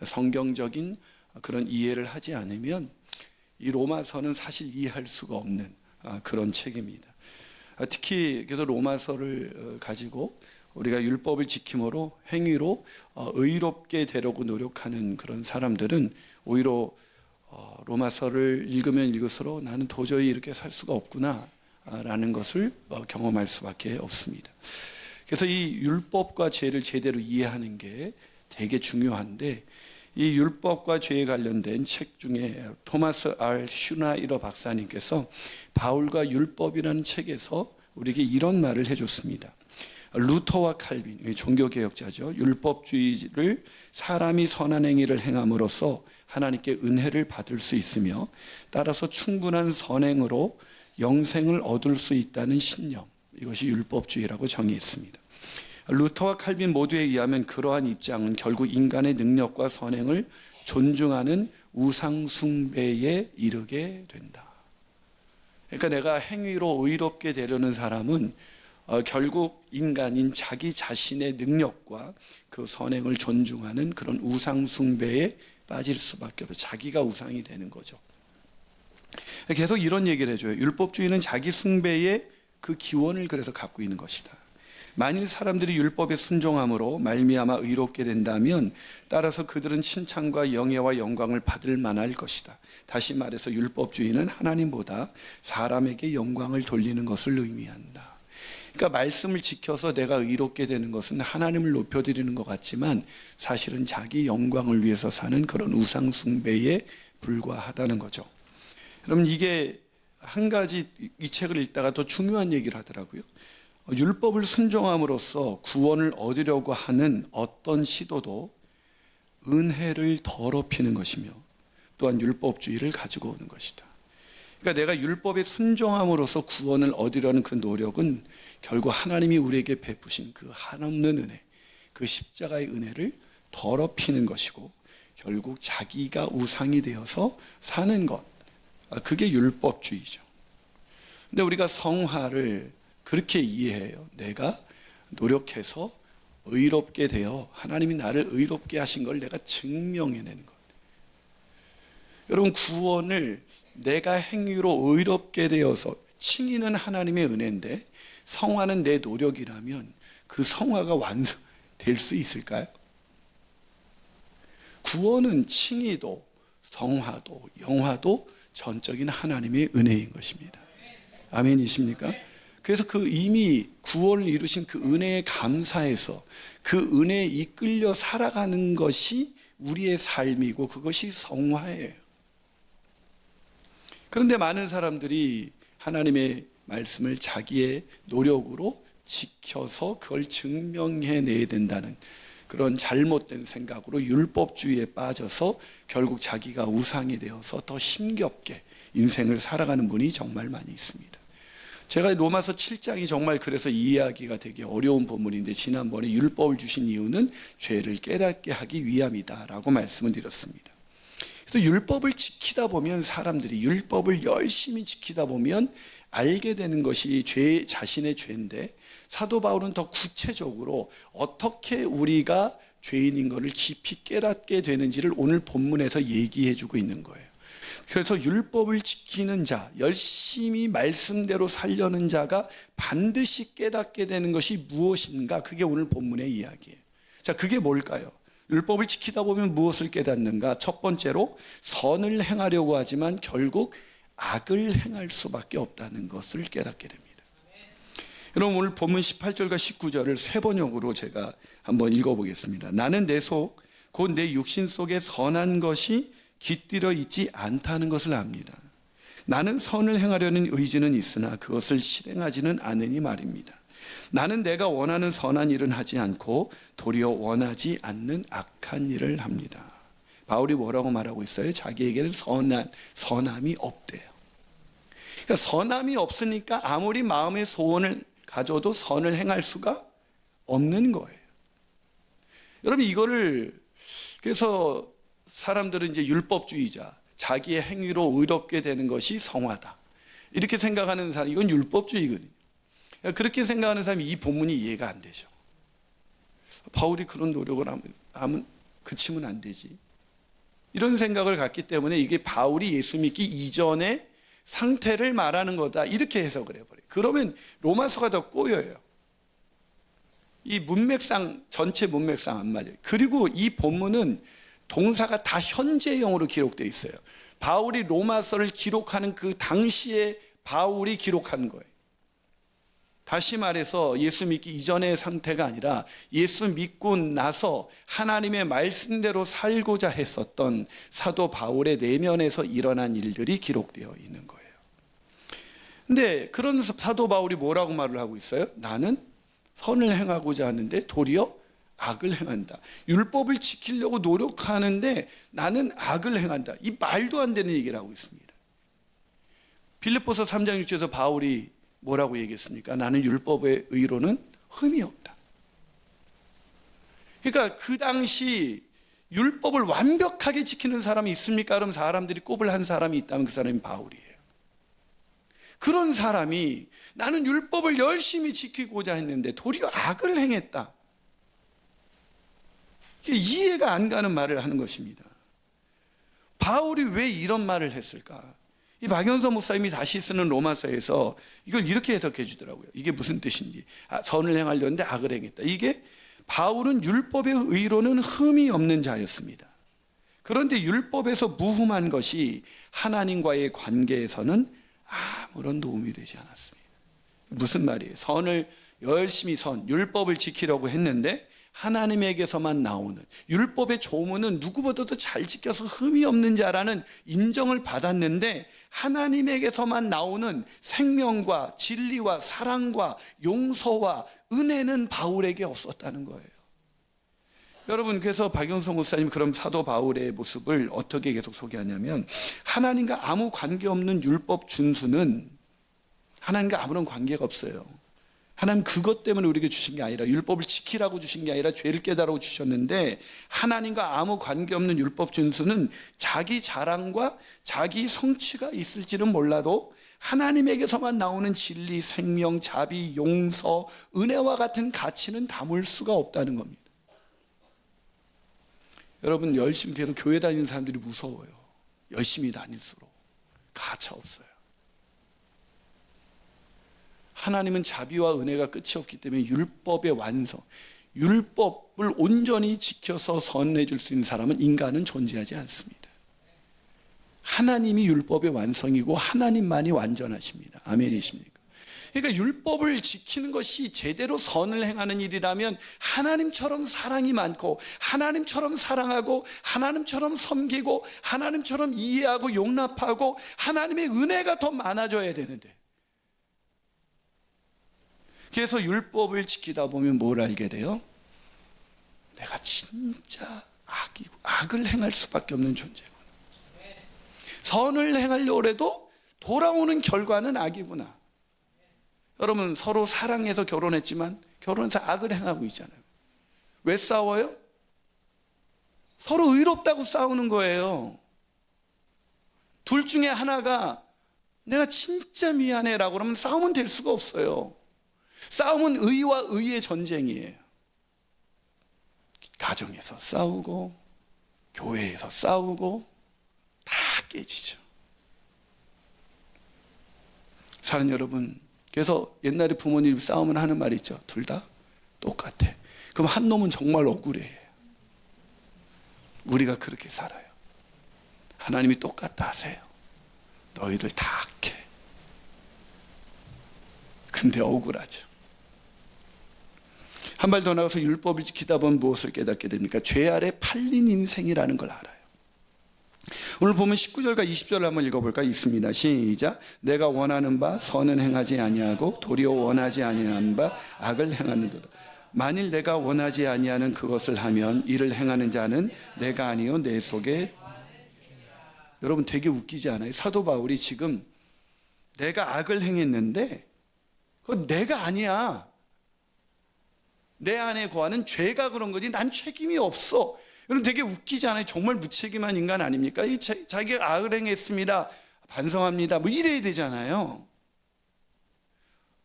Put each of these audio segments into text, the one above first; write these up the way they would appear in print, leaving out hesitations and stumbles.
성경적인 그런 이해를 하지 않으면 이 로마서는 사실 이해할 수가 없는 그런 책입니다. 특히 그래서 로마서를 가지고 우리가 율법을 지킴으로 행위로 의롭게 되려고 노력하는 그런 사람들은 오히려 로마서를 읽으면 읽을수록 나는 도저히 이렇게 살 수가 없구나 라는 것을 경험할 수밖에 없습니다. 그래서 이 율법과 죄를 제대로 이해하는 게 되게 중요한데, 이 율법과 죄에 관련된 책 중에 토마스 R. 슈나이러 박사님께서 바울과 율법이라는 책에서 우리에게 이런 말을 해줬습니다. 루터와 칼빈, 종교개혁자죠. 율법주의를 사람이 선한 행위를 행함으로써 하나님께 은혜를 받을 수 있으며 따라서 충분한 선행으로 영생을 얻을 수 있다는 신념, 이것이 율법주의라고 정의했습니다. 루터와 칼빈 모두에 의하면 그러한 입장은 결국 인간의 능력과 선행을 존중하는 우상 숭배에 이르게 된다. 그러니까 내가 행위로 의롭게 되려는 사람은 결국 인간인 자기 자신의 능력과 그 선행을 존중하는 그런 우상 숭배에 빠질 수밖에 없어요. 자기가 우상이 되는 거죠. 계속 이런 얘기를 해줘요. 율법주의는 자기 숭배의 그 기원을 그래서 갖고 있는 것이다. 만일 사람들이 율법에 순종함으로 말미암아 의롭게 된다면 따라서 그들은 칭찬과 영예와 영광을 받을 만할 것이다. 다시 말해서 율법주의는 하나님보다 사람에게 영광을 돌리는 것을 의미한다. 그러니까 말씀을 지켜서 내가 의롭게 되는 것은 하나님을 높여드리는 것 같지만 사실은 자기 영광을 위해서 사는 그런 우상 숭배에 불과하다는 거죠. 여러분, 이게 한 가지 이 책을 읽다가 더 중요한 얘기를 하더라고요. 율법을 순종함으로써 구원을 얻으려고 하는 어떤 시도도 은혜를 더럽히는 것이며 또한 율법주의를 가지고 오는 것이다. 그러니까 내가 율법에 순종함으로써 구원을 얻으려는 그 노력은 결국 하나님이 우리에게 베푸신 그 한없는 은혜, 그 십자가의 은혜를 더럽히는 것이고 결국 자기가 우상이 되어서 사는 것, 그게 율법주의죠. 근데 우리가 성화를 그렇게 이해해요. 내가 노력해서 의롭게 되어 하나님이 나를 의롭게 하신 걸 내가 증명해내는 것. 여러분, 구원을 내가 행위로 의롭게 되어서, 칭의는 하나님의 은혜인데 성화는 내 노력이라면 그 성화가 완성될 수 있을까요? 구원은 칭의도 성화도 영화도 전적인 하나님의 은혜인 것입니다. 아멘이십니까? 그래서 그 이미 구원을 이루신 그 은혜에 감사해서 그 은혜에 이끌려 살아가는 것이 우리의 삶이고 그것이 성화예요. 그런데 많은 사람들이 하나님의 말씀을 자기의 노력으로 지켜서 그걸 증명해내야 된다는 그런 잘못된 생각으로 율법주의에 빠져서 결국 자기가 우상이 되어서 더 힘겹게 인생을 살아가는 분이 정말 많이 있습니다. 제가 로마서 7장이 정말 그래서 이해하기가 되게 어려운 본문인데 지난번에 율법을 주신 이유는 죄를 깨닫게 하기 위함이다라고 말씀을 드렸습니다. 그래서 율법을 지키다 보면 사람들이 율법을 열심히 지키다 보면 알게 되는 것이 자신의 죄인데 사도 바울은 더 구체적으로 어떻게 우리가 죄인인 것을 깊이 깨닫게 되는지를 오늘 본문에서 얘기해 주고 있는 거예요. 그래서 율법을 지키는 자, 열심히 말씀대로 살려는 자가 반드시 깨닫게 되는 것이 무엇인가? 그게 오늘 본문의 이야기예요. 자, 그게 뭘까요? 율법을 지키다 보면 무엇을 깨닫는가? 첫 번째로 선을 행하려고 하지만 결국 악을 행할 수밖에 없다는 것을 깨닫게 됩니다. 여러분, 오늘 본문 18절과 19절을 세 번역으로 제가 한번 읽어보겠습니다. 나는 내 속, 곧 내 육신 속에 선한 것이 깃들여 있지 않다는 것을 압니다. 나는 선을 행하려는 의지는 있으나 그것을 실행하지는 않으니 말입니다. 나는 내가 원하는 선한 일은 하지 않고 도리어 원하지 않는 악한 일을 합니다. 바울이 뭐라고 말하고 있어요? 자기에게는 선함이 없대요. 그러니까 선함이 없으니까 아무리 마음의 소원을 가져도 선을 행할 수가 없는 거예요. 여러분, 이거를 그래서 사람들은 이제 율법주의자, 자기의 행위로 의롭게 되는 것이 성화다, 이렇게 생각하는 사람, 이건 율법주의거든요. 그렇게 생각하는 사람이 이 본문이 이해가 안 되죠. 바울이 그런 노력을 하면 그치면 안 되지. 이런 생각을 갖기 때문에 이게 바울이 예수 믿기 이전의 상태를 말하는 거다 이렇게 해석을 해버려요. 그러면 로마서가 더 꼬여요. 이 문맥상 전체 문맥상 안 맞아요. 그리고 이 본문은 동사가 다 현재형으로 기록되어 있어요. 바울이 로마서를 기록하는 그 당시에 바울이 기록한 거예요. 다시 말해서 예수 믿기 이전의 상태가 아니라 예수 믿고 나서 하나님의 말씀대로 살고자 했었던 사도 바울의 내면에서 일어난 일들이 기록되어 있는 거예요. 근데 그런 사도 바울이 뭐라고 말을 하고 있어요? 나는 선을 행하고자 하는데 도리어 악을 행한다. 율법을 지키려고 노력하는데 나는 악을 행한다. 이 말도 안 되는 얘기를 하고 있습니다. 빌립보서 3장 6절에서 바울이 뭐라고 얘기했습니까? 나는 율법의 의로는 흠이 없다. 그러니까 그 당시 율법을 완벽하게 지키는 사람이 있습니까? 그럼 사람들이 꼽을 한 사람이 있다면 그 사람이 바울이에요. 그런 사람이 나는 율법을 열심히 지키고자 했는데 도리어 악을 행했다. 이게 이해가 안 가는 말을 하는 것입니다. 바울이 왜 이런 말을 했을까? 이 박연서 목사님이 다시 쓰는 로마서에서 이걸 이렇게 해석해 주더라고요. 이게 무슨 뜻인지. 선을 행하려 했는데 악을 행했다. 이게 바울은 율법의 의로는 흠이 없는 자였습니다. 그런데 율법에서 무흠한 것이 하나님과의 관계에서는 아무런 도움이 되지 않았습니다. 무슨 말이에요? 선을 열심히 율법을 지키려고 했는데 하나님에게서만 나오는 율법의 조문은 누구보다도 잘 지켜서 흠이 없는 자라는 인정을 받았는데 하나님에게서만 나오는 생명과 진리와 사랑과 용서와 은혜는 바울에게 없었다는 거예요. 여러분, 그래서 박영성 목사님 그럼 사도 바울의 모습을 어떻게 계속 소개하냐면 하나님과 아무 관계없는 율법 준수는 하나님과 아무런 관계가 없어요. 하나님 그것 때문에 우리에게 주신 게 아니라 율법을 지키라고 주신 게 아니라 죄를 깨달으라고 주셨는데 하나님과 아무 관계없는 율법 준수는 자기 자랑과 자기 성취가 있을지는 몰라도 하나님에게서만 나오는 진리, 생명, 자비, 용서, 은혜와 같은 가치는 담을 수가 없다는 겁니다. 여러분, 열심히 계속 교회 다니는 사람들이 무서워요. 열심히 다닐수록 가차 없어요. 하나님은 자비와 은혜가 끝이 없기 때문에 율법의 완성, 율법을 온전히 지켜서 선해 줄 수 있는 사람은 인간은 존재하지 않습니다. 하나님이 율법의 완성이고 하나님만이 완전하십니다. 아멘이십니까? 그러니까 율법을 지키는 것이 제대로 선을 행하는 일이라면 하나님처럼 사랑이 많고 하나님처럼 사랑하고 하나님처럼 섬기고 하나님처럼 이해하고 용납하고 하나님의 은혜가 더 많아져야 되는데, 그래서 율법을 지키다 보면 뭘 알게 돼요? 내가 진짜 악을 행할 수밖에 없는 존재구나. 선을 행하려고 해도 돌아오는 결과는 악이구나. 여러분, 서로 사랑해서 결혼했지만 결혼해서 악을 행하고 있잖아요. 왜 싸워요? 서로 의롭다고 싸우는 거예요. 둘 중에 하나가 내가 진짜 미안해라고 그러면 싸우면 될 수가 없어요. 싸움은 의와 의의 전쟁이에요. 가정에서 싸우고 교회에서 싸우고 다 깨지죠. 사는 여러분, 그래서 옛날에 부모님이 싸우면 하는 말이 있죠. 둘 다 똑같아. 그럼 한 놈은 정말 억울해. 우리가 그렇게 살아요. 하나님이 똑같다 하세요. 너희들 다 악해. 근데 억울하죠. 한 발 더 나가서 율법을 지키다 보면 무엇을 깨닫게 됩니까? 죄 아래 팔린 인생이라는 걸 알아요. 오늘 보면 19절과 20절을 한번 읽어볼까? 있습니다. 시작. 내가 원하는 바 선은 행하지 아니하고 도리어 원하지 아니한 바 악을 행하는도다. 만일 내가 원하지 아니하는 그것을 하면 이를 행하는 자는 내가 아니요 내 속에. 여러분, 되게 웃기지 않아요? 사도 바울이 지금 내가 악을 행했는데 그건 내가 아니야. 내 안에 거하는 죄가 그런 거지 난 책임이 없어. 여러분, 되게 웃기지 않아요? 정말 무책임한 인간 아닙니까? 자기가 악을 행했습니다, 반성합니다, 뭐 이래야 되잖아요.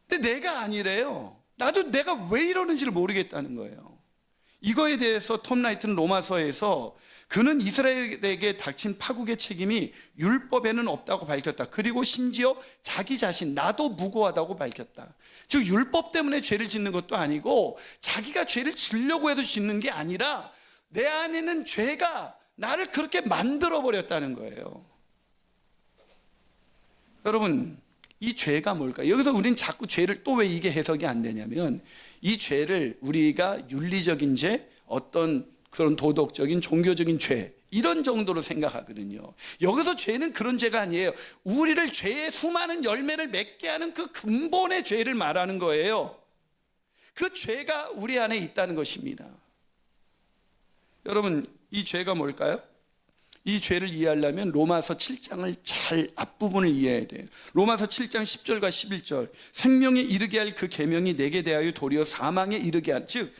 근데 내가 아니래요. 나도 내가 왜 이러는지를 모르겠다는 거예요. 이거에 대해서 톰 라이트는 로마서에서 그는 이스라엘에게 닥친 파국의 책임이 율법에는 없다고 밝혔다. 그리고 심지어 자기 자신, 나도 무고하다고 밝혔다. 즉 율법 때문에 죄를 짓는 것도 아니고 자기가 죄를 지으려고 해도 짓는 게 아니라 내 안에는 죄가 나를 그렇게 만들어 버렸다는 거예요. 여러분, 이 죄가 뭘까요? 여기서 우리는 자꾸 죄를, 또 왜 이게 해석이 안 되냐면 이 죄를 우리가 윤리적인 죄, 어떤 그런 도덕적인 종교적인 죄, 이런 정도로 생각하거든요. 여기서 죄는 그런 죄가 아니에요. 우리를 죄의 수많은 열매를 맺게 하는 그 근본의 죄를 말하는 거예요. 그 죄가 우리 안에 있다는 것입니다. 여러분, 이 죄가 뭘까요? 이 죄를 이해하려면 로마서 7장을 잘 앞부분을 이해해야 돼요. 로마서 7장 10절과 11절, 생명에 이르게 할 그 계명이 내게 대하여 도리어 사망에 이르게 한, 즉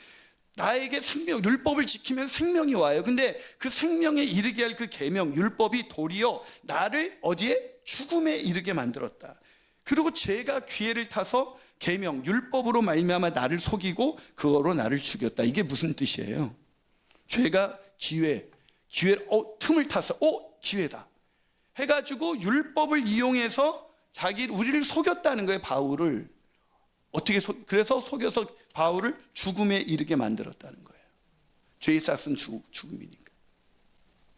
나에게 생명, 율법을 지키면 생명이 와요. 근데 그 생명에 이르게 할 그 계명, 율법이 도리어 나를 어디에? 죽음에 이르게 만들었다. 그리고 죄가 기회를 타서 계명, 율법으로 말미암아 나를 속이고 그거로 나를 죽였다. 이게 무슨 뜻이에요? 죄가 틈을 타서 기회다 해가지고 율법을 이용해서 우리를 속였다는 거예요. 바울을 어떻게 그래서 속여서 바울을 죽음에 이르게 만들었다는 거예요. 죄의 싹은 죽음이니까.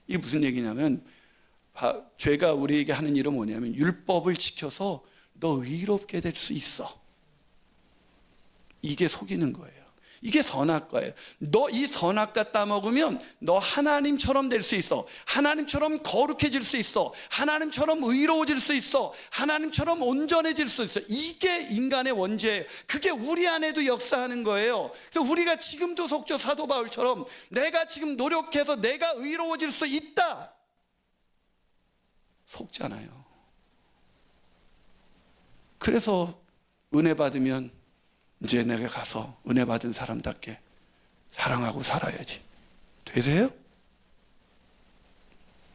이게 무슨 얘기냐면 죄가 우리에게 하는 일은 뭐냐면 율법을 지켜서 너 의롭게 될 수 있어, 이게 속이는 거예요. 이게 선악과예요. 너 이 선악과 따먹으면 너 하나님처럼 될 수 있어, 하나님처럼 거룩해질 수 있어, 하나님처럼 의로워질 수 있어, 하나님처럼 온전해질 수 있어. 이게 인간의 원죄예요. 그게 우리 안에도 역사하는 거예요. 그래서 우리가 지금도 속죠. 사도 바울처럼 내가 지금 노력해서 내가 의로워질 수 있다 속잖아요. 그래서 은혜 받으면 이제 내가 가서 은혜 받은 사람답게 사랑하고 살아야지. 되세요?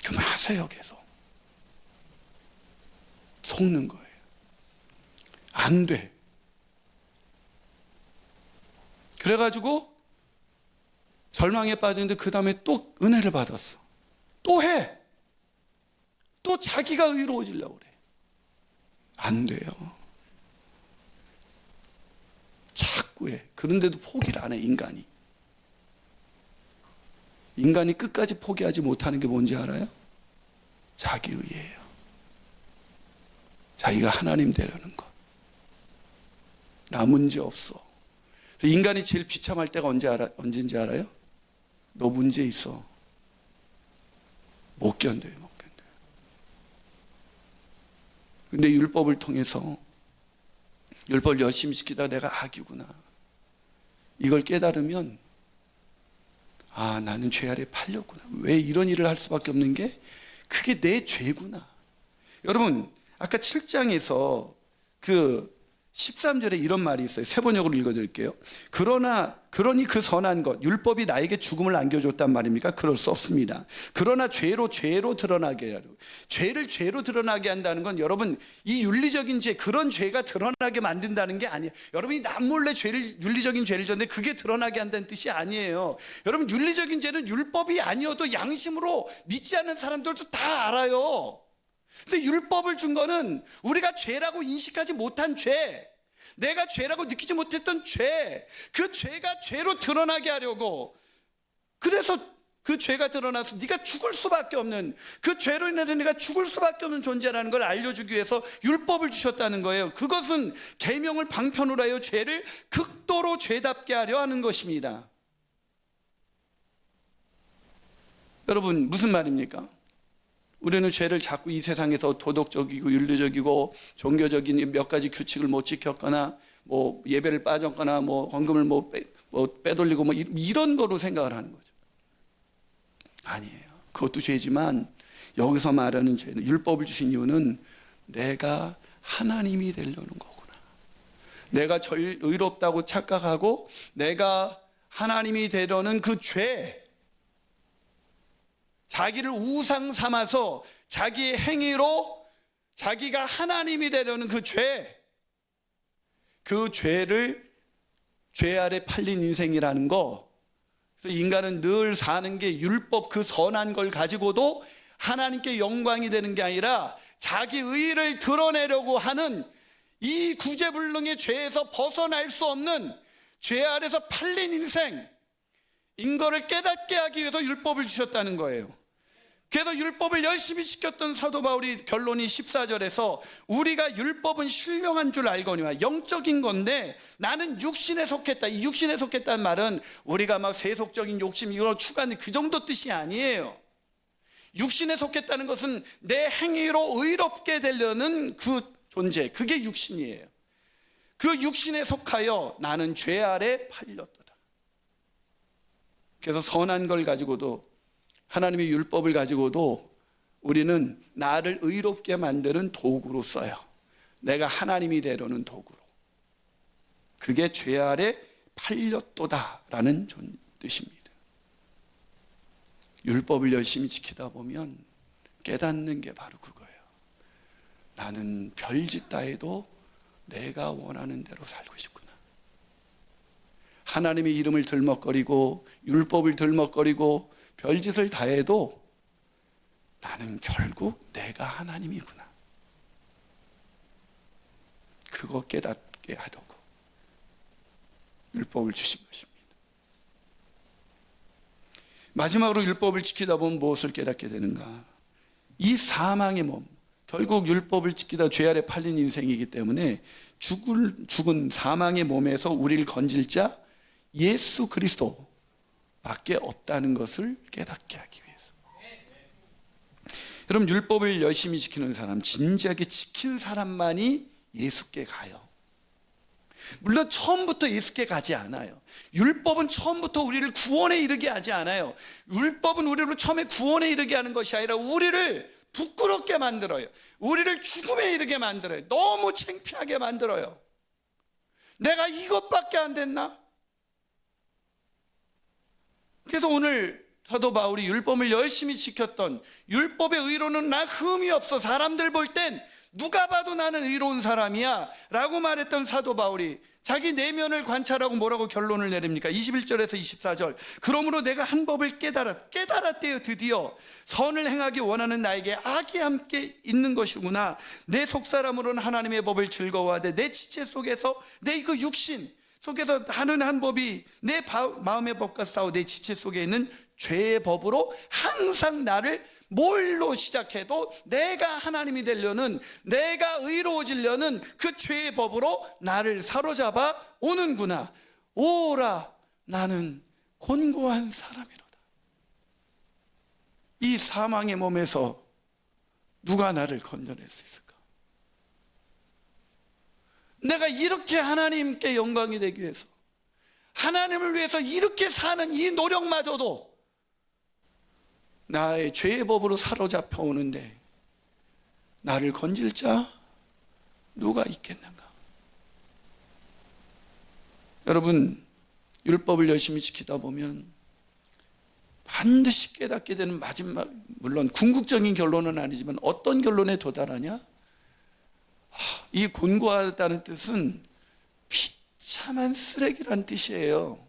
그만하세요. 계속 속는 거예요. 안 돼. 그래가지고 절망에 빠졌는데 그 다음에 또 은혜를 받았어. 또 해. 또 자기가 의로워지려고 그래. 안 돼요. 자꾸 해. 그런데도 포기를 안 해. 인간이 끝까지 포기하지 못하는 게 뭔지 알아요? 자기의예요. 자기가 하나님 되려는 것. 나 문제 없어. 인간이 제일 비참할 때가 언제인지 알아요? 너 문제 있어. 못 견뎌요. 근데 율법을 통해서 율법을 열심히 지키다가 내가 악이구나, 이걸 깨달으면 나는 죄 아래 팔렸구나. 왜 이런 일을 할 수밖에 없는 게 그게 내 죄구나. 여러분, 아까 7장에서 그 13절에 이런 말이 있어요. 세 번역으로 읽어드릴게요. 그러니 그 선한 것, 율법이 나에게 죽음을 안겨줬단 말입니까? 그럴 수 없습니다. 그러나 죄로 드러나게 하려. 죄를 죄로 드러나게 한다는 건 여러분, 이 윤리적인 죄, 그런 죄가 드러나게 만든다는 게 아니에요. 여러분이 남몰래 윤리적인 죄를 졌는데 그게 드러나게 한다는 뜻이 아니에요. 여러분, 윤리적인 죄는 율법이 아니어도 양심으로 믿지 않는 사람들도 다 알아요. 근데 율법을 준 거는 우리가 죄라고 인식하지 못한 죄, 내가 죄라고 느끼지 못했던 죄, 그 죄가 죄로 드러나게 하려고. 그래서 그 죄가 드러나서 네가 죽을 수밖에 없는, 그 죄로 인해서 네가 죽을 수밖에 없는 존재라는 걸 알려주기 위해서 율법을 주셨다는 거예요. 그것은 계명을 방편으로 하여 죄를 극도로 죄답게 하려 하는 것입니다. 여러분, 무슨 말입니까? 우리는 죄를 자꾸 이 세상에서 도덕적이고 윤리적이고 종교적인 몇 가지 규칙을 못 지켰거나 뭐 예배를 빠졌거나 뭐 헌금을 빼돌리고 뭐 이런 거로 생각을 하는 거죠. 아니에요. 그것도 죄지만 여기서 말하는 죄는, 율법을 주신 이유는 내가 하나님이 되려는 거구나. 내가 의롭다고 착각하고 내가 하나님이 되려는 그 죄, 자기를 우상 삼아서 자기의 행위로 자기가 하나님이 되려는 그 죄를 죄 아래 팔린 인생이라는 거 그래서 인간은 늘 사는 게 율법 그 선한 걸 가지고도 하나님께 영광이 되는 게 아니라 자기 의의를 드러내려고 하는 이 구제불능의 죄에서 벗어날 수 없는 죄 아래서 팔린 인생, 인거를 깨닫게 하기 위해서 율법을 주셨다는 거예요. 그래서 율법을 열심히 지켰던 사도 바울이 결론이 14절에서 우리가 율법은 실명한 줄 알거니와, 영적인 건데 나는 육신에 속했다. 이 육신에 속했다는 말은 우리가 막 세속적인 욕심 이걸 추구하는 그 정도 뜻이 아니에요. 육신에 속했다는 것은 내 행위로 의롭게 되려는 그 존재, 그게 육신이에요. 그 육신에 속하여 나는 죄 아래 팔렸도다. 그래서 선한 걸 가지고도, 하나님의 율법을 가지고도 우리는 나를 의롭게 만드는 도구로 써요. 내가 하나님이 되려는 도구로. 그게 죄 아래 팔렸도다라는 뜻입니다. 율법을 열심히 지키다 보면 깨닫는 게 바로 그거예요. 나는 별짓 다 해도 내가 원하는 대로 살고 싶구나. 하나님의 이름을 들먹거리고 율법을 들먹거리고 별짓을 다 해도 나는 결국 내가 하나님이구나. 그거 깨닫게 하려고 율법을 주신 것입니다. 마지막으로 율법을 지키다 보면 무엇을 깨닫게 되는가? 이 사망의 몸, 결국 율법을 지키다 죄 아래 팔린 인생이기 때문에 죽은 사망의 몸에서 우리를 건질 자 예수 그리스도 밖에 없다는 것을 깨닫게 하기 위해서. 여러분, 율법을 열심히 지키는 사람, 진지하게 지킨 사람만이 예수께 가요. 물론 처음부터 예수께 가지 않아요. 율법은 처음부터 우리를 구원에 이르게 하지 않아요. 율법은 우리를 처음에 구원에 이르게 하는 것이 아니라 우리를 부끄럽게 만들어요. 우리를 죽음에 이르게 만들어요. 너무 창피하게 만들어요. 내가 이것밖에 안 됐나? 그래서 오늘 사도 바울이 율법을 열심히 지켰던, 율법의 의로는 나 흠이 없어, 사람들 볼 땐 누가 봐도 나는 의로운 사람이야 라고 말했던 사도 바울이 자기 내면을 관찰하고 뭐라고 결론을 내립니까? 21절에서 24절. 그러므로 내가 한 법을 깨달았대요. 드디어 선을 행하기 원하는 나에게 악이 함께 있는 것이구나. 내 속사람으로는 하나님의 법을 즐거워하되 내 지체 속에서 내 그 육신 속에서 하는 한 법이 내 마음의 법과 싸워 내 지체 속에 있는 죄의 법으로 항상 나를 뭘로 시작해도 내가 하나님이 되려는, 내가 의로워지려는 그 죄의 법으로 나를 사로잡아 오는구나. 오라, 나는 곤고한 사람이로다. 이 사망의 몸에서 누가 나를 건져낼 수 있을까? 내가 이렇게 하나님께 영광이 되기 위해서, 하나님을 위해서 이렇게 사는 이 노력마저도 나의 죄의 법으로 사로잡혀 오는데 나를 건질 자 누가 있겠는가? 여러분, 율법을 열심히 지키다 보면 반드시 깨닫게 되는 마지막, 물론 궁극적인 결론은 아니지만 어떤 결론에 도달하냐? 이 곤고하다는 뜻은 비참한 쓰레기란 뜻이에요.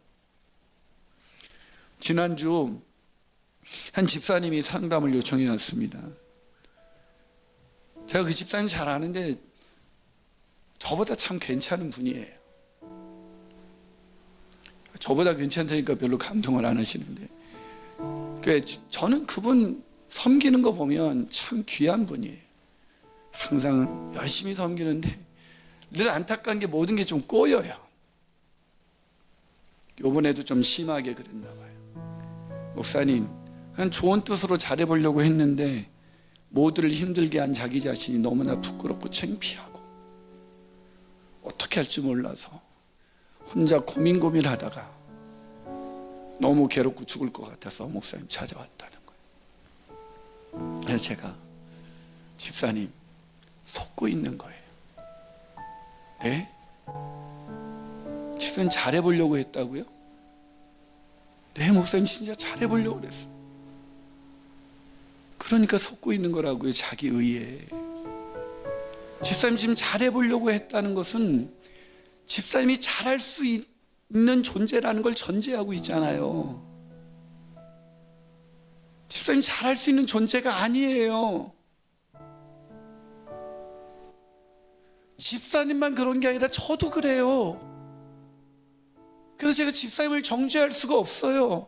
지난주 한 집사님이 상담을 요청해 왔습니다. 제가 그 집사님 잘 아는데 저보다 참 괜찮은 분이에요. 저보다 괜찮다니까 별로 감동을 안 하시는데, 저는 그분 섬기는 거 보면 참 귀한 분이에요. 항상 열심히 섬기는데 늘 안타까운 게 모든 게 좀 꼬여요. 요번에도 좀 심하게 그랬나 봐요. 목사님, 그냥 좋은 뜻으로 잘해보려고 했는데 모두를 힘들게 한 자기 자신이 너무나 부끄럽고 창피하고 어떻게 할지 몰라서 혼자 고민하다가 너무 괴롭고 죽을 것 같아서 목사님 찾아왔다는 거예요. 그래서 제가 집사님 속고 있는 거예요. 네? 집사님 잘해보려고 했다고요? 네, 목사님 진짜 잘해보려고 그랬어. 그러니까 속고 있는 거라고요. 자기 의에. 집사님 지금 잘해보려고 했다는 것은 집사님이 잘할 수 있는 존재라는 걸 전제하고 있잖아요. 집사님 잘할 수 있는 존재가 아니에요. 집사님만 그런 게 아니라 저도 그래요. 그래서 제가 집사님을 정죄할 수가 없어요.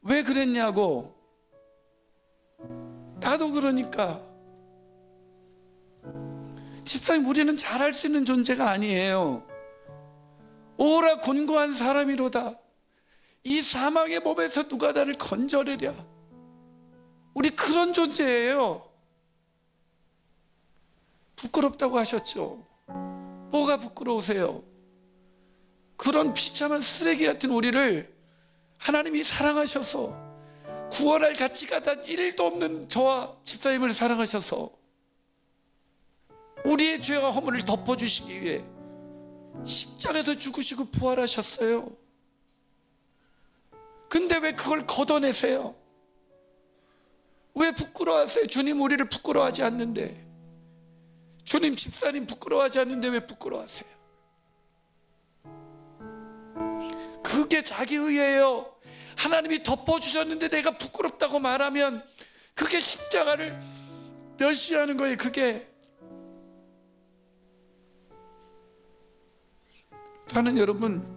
왜 그랬냐고. 나도 그러니까. 집사님, 우리는 잘할 수 있는 존재가 아니에요. 오라 곤고한 사람이로다. 이 사망의 몸에서 누가 나를 건져내랴. 우리 그런 존재예요. 부끄럽다고 하셨죠. 뭐가 부끄러우세요? 그런 비참한 쓰레기 같은 우리를 하나님이 사랑하셔서, 구원할 가치가 단 1도 없는 저와 집사님을 사랑하셔서 우리의 죄와 허물을 덮어주시기 위해 십자가에서 죽으시고 부활하셨어요. 근데 왜 그걸 걷어내세요? 왜 부끄러워하세요? 주님 우리를 부끄러워하지 않는데, 주님 집사님 부끄러워하지 않는데 왜 부끄러워하세요? 그게 자기 의예요. 하나님이 덮어주셨는데 내가 부끄럽다고 말하면 그게 십자가를 멸시하는 거예요. 그게. 사는 여러분,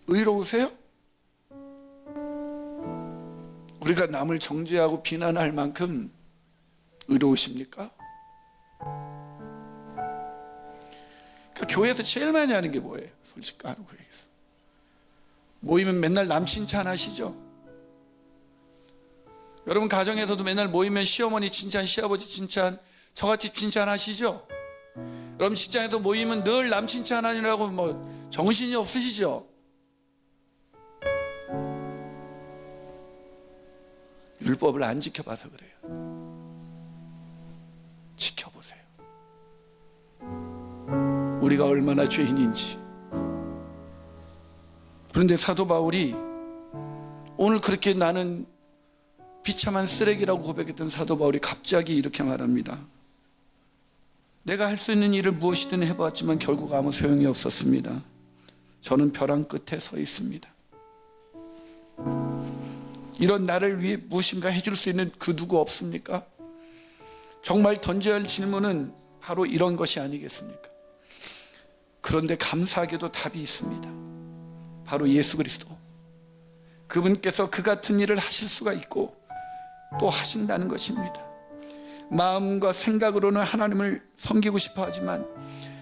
의로우세요? 우리가 남을 정죄하고 비난할 만큼 의로우십니까? 그러니까 교회에서 제일 많이 하는 게 뭐예요? 솔직히 하는 그 얘기에서 모이면 맨날 남 칭찬하시죠? 여러분 가정에서도 맨날 모이면 시어머니 칭찬, 시아버지 칭찬, 저같이 칭찬하시죠? 여러분 직장에서 모이면 늘 남 칭찬하느라고 뭐 정신이 없으시죠? 율법을 안 지켜봐서 그래요. 지켜보세요. 우리가 얼마나 죄인인지. 그런데 사도 바울이 오늘 그렇게 나는 비참한 쓰레기라고 고백했던 사도 바울이 갑자기 이렇게 말합니다. 내가 할 수 있는 일을 무엇이든 해보았지만 결국 아무 소용이 없었습니다. 저는 벼랑 끝에 서 있습니다. 이런 나를 위해 무엇인가 해줄 수 있는 그 누구 없습니까? 정말 던져야 할 질문은 바로 이런 것이 아니겠습니까? 그런데 감사하게도 답이 있습니다. 바로 예수 그리스도. 그분께서 그 같은 일을 하실 수가 있고 또 하신다는 것입니다. 마음과 생각으로는 하나님을 섬기고 싶어 하지만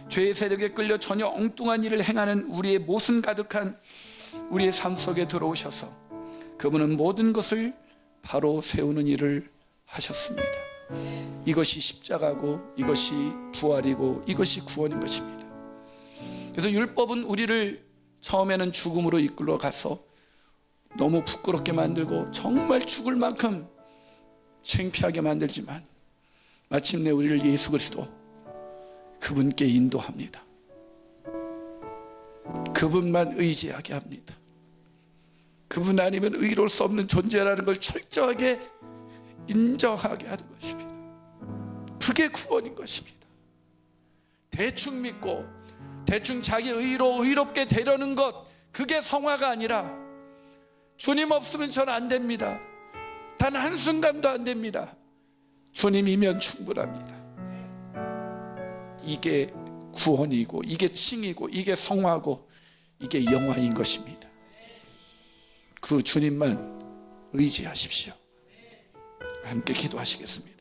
죄의 세력에 끌려 전혀 엉뚱한 일을 행하는 우리의 모순 가득한 우리의 삶 속에 들어오셔서 그분은 모든 것을 바로 세우는 일을 하셨습니다. 이것이 십자가고 이것이 부활이고 이것이 구원인 것입니다. 그래서 율법은 우리를 처음에는 죽음으로 이끌어 가서 너무 부끄럽게 만들고 정말 죽을 만큼 창피하게 만들지만 마침내 우리를 예수 그리스도 그분께 인도합니다. 그분만 의지하게 합니다. 그분 아니면 의로울 수 없는 존재라는 걸 철저하게 인정하게 하는 것입니다. 그게 구원인 것입니다. 대충 믿고 대충 자기 의로 의롭게 되려는 것, 그게 성화가 아니라 주님 없으면 전 안 됩니다. 단 한순간도 안 됩니다. 주님이면 충분합니다. 이게 구원이고 이게 칭이고 이게 성화고 이게 영화인 것입니다. 그 주님만 의지하십시오. 함께 기도하시겠습니다.